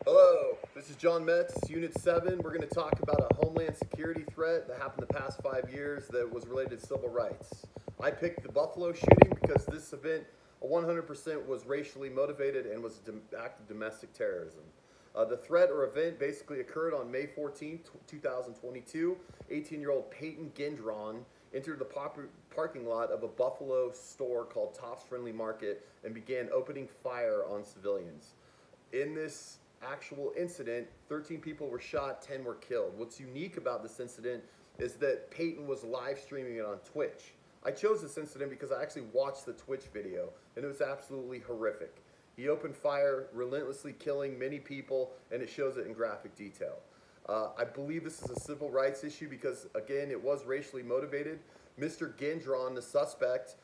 Hello, this is John Metz, Unit 7. We're going to talk about a homeland security threat that happened the past 5 years that was related to civil rights. I picked the Buffalo shooting because this event 100% was racially motivated and was an act of domestic terrorism. The threat or event basically occurred on May 14, 2022. 18-year-old Peyton Gendron entered the parking lot of a Buffalo store called Tops Friendly Market and began opening fire on civilians. In this actual incident, 13 people were shot, 10 were killed. What's unique about this incident is that Peyton was live streaming it on Twitch. I chose this incident because I actually watched the Twitch video, and it was absolutely horrific. He opened fire, relentlessly killing many people, and it shows it in graphic detail. I believe this is a civil rights issue because, again, it was racially motivated. Mr. Gendron, the suspect,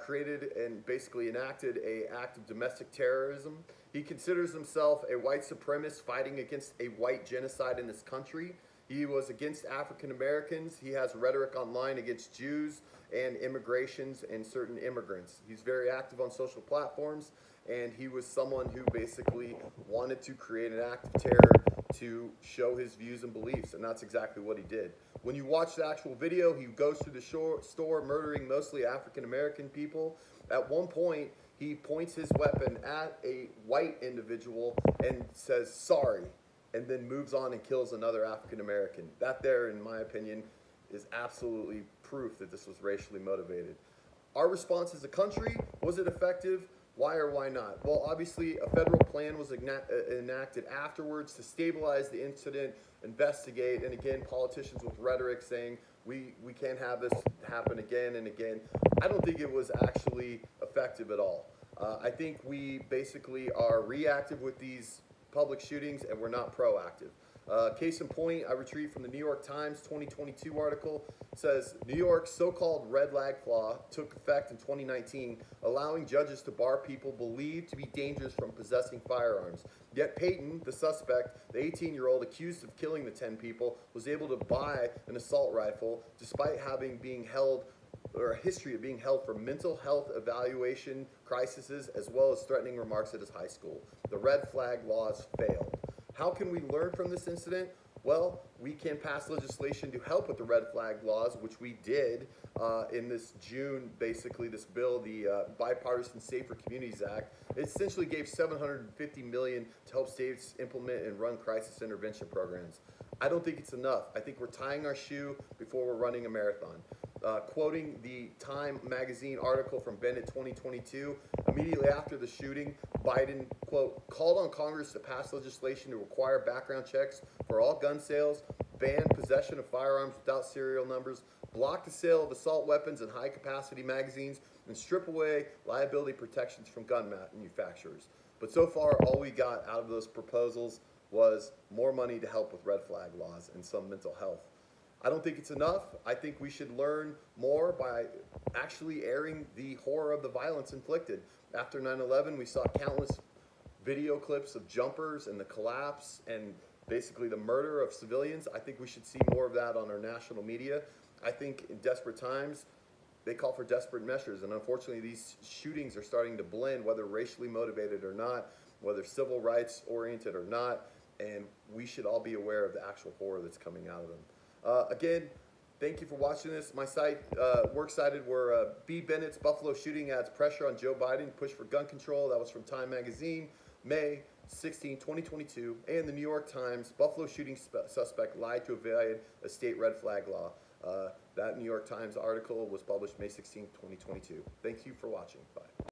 created and basically enacted an act of domestic terrorism. He considers himself a white supremacist fighting against a white genocide in this country. He was against African Americans. He has rhetoric online against Jews and immigrations and certain immigrants. He's very active on social platforms, and he was someone who basically wanted to create an act of terror to show his views and beliefs, and that's exactly what he did. When you watch the actual video, he goes through the store murdering mostly African American people. At one point, he points his weapon at a white individual and says, "Sorry," and then moves on and kills another African American. That there, in my opinion, is absolutely proof that this was racially motivated. Our response as a country, was it effective? Why or why not? Well, obviously, a federal plan was enacted afterwards to stabilize the incident, investigate, and again, politicians with rhetoric saying, we can't have this happen again and again. I don't think it was actually effective at all. I think we basically are reactive with these public shootings and we're not proactive. Case in point, I retrieved from the New York Times 2022 article. It says, New York's so-called red flag law took effect in 2019, allowing judges to bar people believed to be dangerous from possessing firearms. Yet Peyton, the suspect, the 18-year-old accused of killing the 10 people, was able to buy an assault rifle despite being held or a history of being held for mental health evaluation crises as well as threatening remarks at his high school. The red flag laws failed. How can we learn from this incident? Well, we can pass legislation to help with the red flag laws, which we did in this June, basically this bill, the Bipartisan Safer Communities Act. It essentially gave $750 million to help states implement and run crisis intervention programs. I don't think it's enough. I think we're tying our shoe before we're running a marathon. Quoting the Time magazine article from Bennett 2022, immediately after the shooting, Biden, quote, called on Congress to pass legislation to require background checks for all gun sales, ban possession of firearms without serial numbers, block the sale of assault weapons and high-capacity magazines, and strip away liability protections from gun manufacturers. But so far, all we got out of those proposals was more money to help with red flag laws and some mental health. I don't think it's enough. I think we should learn more by actually airing the horror of the violence inflicted. After 9/11, we saw countless video clips of jumpers and the collapse and basically the murder of civilians. I think we should see more of that on our national media. I think in desperate times, they call for desperate measures, and unfortunately these shootings are starting to blend, whether racially motivated or not, whether civil rights oriented or not, and we should all be aware of the actual horror that's coming out of them. Again, thank you for watching this. My site, we're excited. We're B. Bennett's Buffalo shooting adds pressure on Joe Biden, push for gun control. That was from Time magazine, May 16, 2022. And the New York Times, Buffalo shooting suspect lied to evade a state red flag law. That New York Times article was published May 16, 2022. Thank you for watching. Bye.